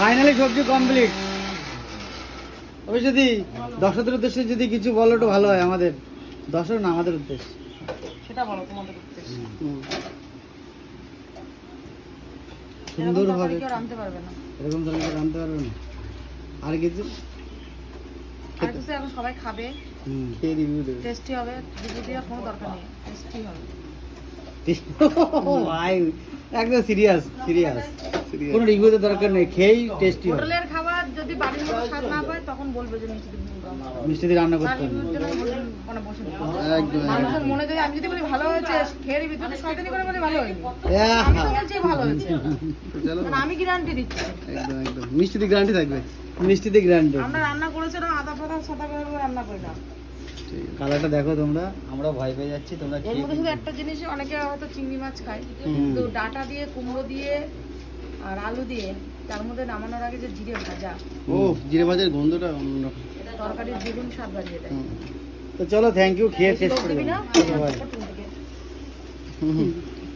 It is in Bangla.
ফাইনালি সবজি কমপ্লিট। তবে যদি দর্শকদের উদ্দেশ্যে যদি কিছু বলো একটু ভালো হয়, আমাদের দর্শক না আমাদের উদ্দেশ্যে সেটা বলো তোমাদের উদ্দেশ্যে। সুন্দরভাবে কেউ রাঁধতে পারবে না, এরকম তরকারি রাঁধতে পারবে না। আর কিছু আর কিছু এখন সবাই খাবে, খেয়ে রিভিউ দেবে। টেস্টি হবে, রিভিউ দেওয়ার কোনো দরকার নেই, টেস্টি হবে। ভাই একদম সিরিয়াস কোনো রিভিউতে দরকার নেই, খেয়েই টেস্টি হবে। হোটেলের খাবার যদি বাড়ির মতো স্বাদ না পায় তখন বলবে যে মিষ্টি দিন মিষ্টি দিয়ে রান্না করতে হবে। রিভিউর জন্য মানে বসে নেই। একদম মানুষের মনে যদি আমি যদি বলি ভালো হয়েছে, খেয়ে রিভিউ যদি শয়তানি করে বলি ভালো হয়নি, আমি তো বলছি ভালো হয়েছে, কারণ আমি গ্যারান্টি দিচ্ছি। একদম মিষ্টিতে গ্যারান্টি থাকবে, মিষ্টিতে গ্যারান্টি। আমরা রান্না করেছিলাম আদা ফাদা সাদা করে রান্না করি না। কালারটা দেখো তোমরা, আমরা ভয় পেয়ে যাচ্ছি, তোমরা এর মধ্যে শুধু একটা জিনিস, অনেকে হয়তো চিংড়ি মাছ খায়, কিন্তু ডাটা দিয়ে, কুমড়ো দিয়ে আর আলু দিয়ে, তার মধ্যে নামানোর আগে যে জিরে ভাজা, ও জিরে ভাজার গন্ধটা অন্যরকম, তরকারির দ্বিগুণ স্বাদ বাড়িয়ে দেয়। তো চলো থ্যাংক ইউ, খেয়ে বেশি টেস্ট লোক করে দিবি না, দাও। ছোট থেকে।